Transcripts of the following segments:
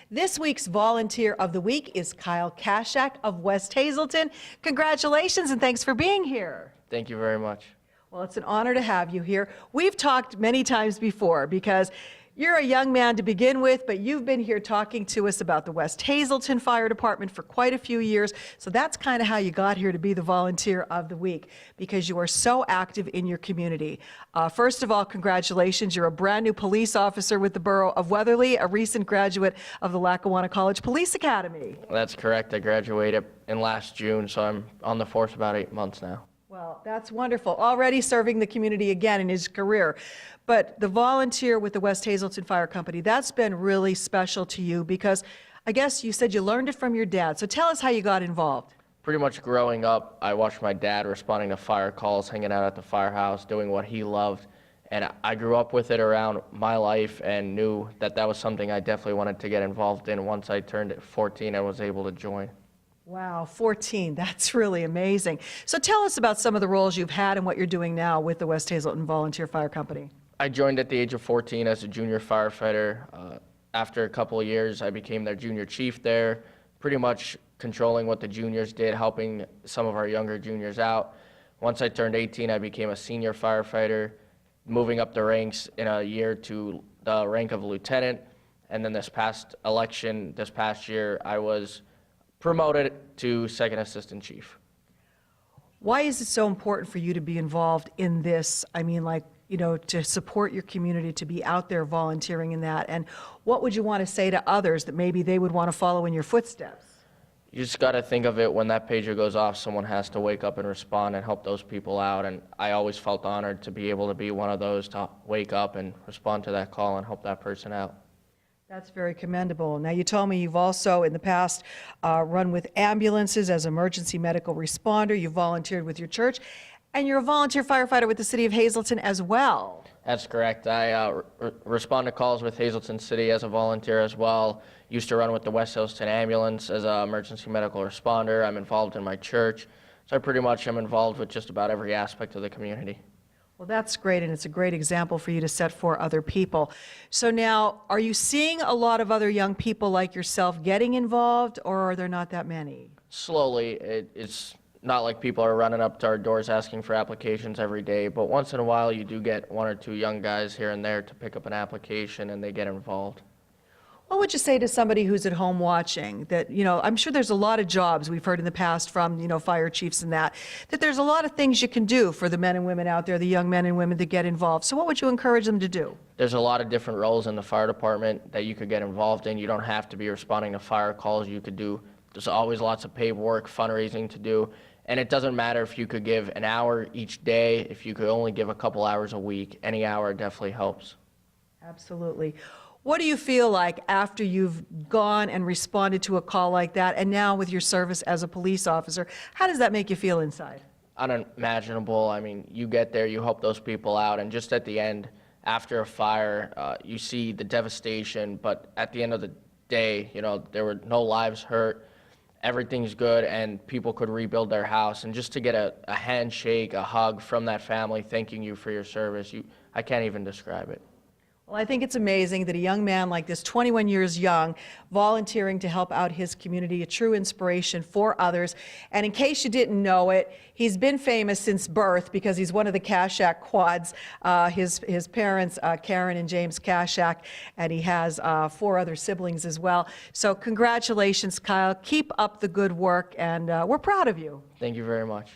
This week's Volunteer of the Week is Kyle Kaschak of West Hazelton. Congratulations and thanks for being here. Thank you very much. Well, it's an honor to have you here. We've talked many times before because you're a young man to begin with, but you've been here talking to us about the West Hazelton Fire Department for quite a few years. So that's kind of how you got here to be the Volunteer of the Week, because you are so active in your community. First of all, congratulations. You're a brand new police officer with the Borough of Weatherly, a recent graduate of the Lackawanna College Police Academy. That's correct. I graduated in last June, so I'm on the force about 8 months now. Well, that's wonderful. Already serving the community again in his career. But the volunteer with the West Hazelton Fire Company, that's been really special to you because I guess you said you learned it from your dad. So tell us how you got involved. Pretty much growing up, I watched my dad responding to fire calls, hanging out at the firehouse, doing what he loved. And I grew up with it around my life and knew that that was something I definitely wanted to get involved in once I turned 14 and was able to join. Wow, 14, that's really amazing. So tell us about some of the roles you've had and what you're doing now with the West Hazelton Volunteer Fire Company. I joined at the age of 14 as a junior firefighter. After a couple of years, I became their junior chief there, pretty much controlling what the juniors did, helping some of our younger juniors out. Once I turned 18, I became a senior firefighter, moving up the ranks in a year to the rank of lieutenant. And then this past election, this past year, I was promoted to second assistant chief. Why is it so important for you to be involved in this? I mean, like, you know, to support your community, to be out there volunteering in that. And what would you want to say to others that maybe they would want to follow in your footsteps? You just got to think of it, when that pager goes off, someone has to wake up and respond and help those people out. And I always felt honored to be able to be one of those to wake up and respond to that call and help that person out. That's very commendable. Now, you told me you've also in the past run with ambulances as emergency medical responder. You volunteered with your church, and you're a volunteer firefighter with the City of Hazelton as well. That's correct. I respond to calls with Hazelton City as a volunteer as well. Used to run with the West Hazelton Ambulance as an emergency medical responder. I'm involved in my church, so I pretty much am involved with just about every aspect of the community. Well, that's great, and it's a great example for you to set for other people. So now, are you seeing a lot of other young people like yourself getting involved, or are there not that many? Slowly. It's not like people are running up to our doors asking for applications every day, but once in a while you do get one or two young guys here and there to pick up an application and they get involved. What would you say to somebody who's at home watching that, you know, I'm sure there's a lot of jobs we've heard in the past from, you know, fire chiefs and that there's a lot of things you can do for the men and women out there, the young men and women that get involved. So what would you encourage them to do? There's a lot of different roles in the fire department that you could get involved in. You don't have to be responding to fire calls. You could do, there's always lots of paperwork, fundraising to do. And it doesn't matter if you could give an hour each day, if you could only give a couple hours a week, any hour definitely helps. Absolutely. What do you feel like after you've gone and responded to a call like that, and now with your service as a police officer, how does that make you feel inside? Unimaginable. I mean, you get there, you help those people out, and just at the end, after a fire, you see the devastation, but at the end of the day, you know, there were no lives hurt, everything's good, and people could rebuild their house. And just to get a handshake, a hug from that family thanking you for your service, I can't even describe it. Well, I think it's amazing that a young man like this, 21 years young, volunteering to help out his community, a true inspiration for others. And in case you didn't know it, he's been famous since birth because he's one of the Kaschak quads. His parents, Karen and James Kaschak, and he has 4 other siblings as well. So congratulations, Kyle. Keep up the good work, and we're proud of you. Thank you very much.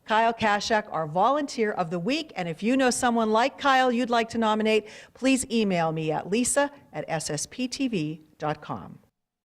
Kyle Kaschak, our Volunteer of the Week. And if you know someone like Kyle you'd like to nominate, please email me at lisa@ssptv.com.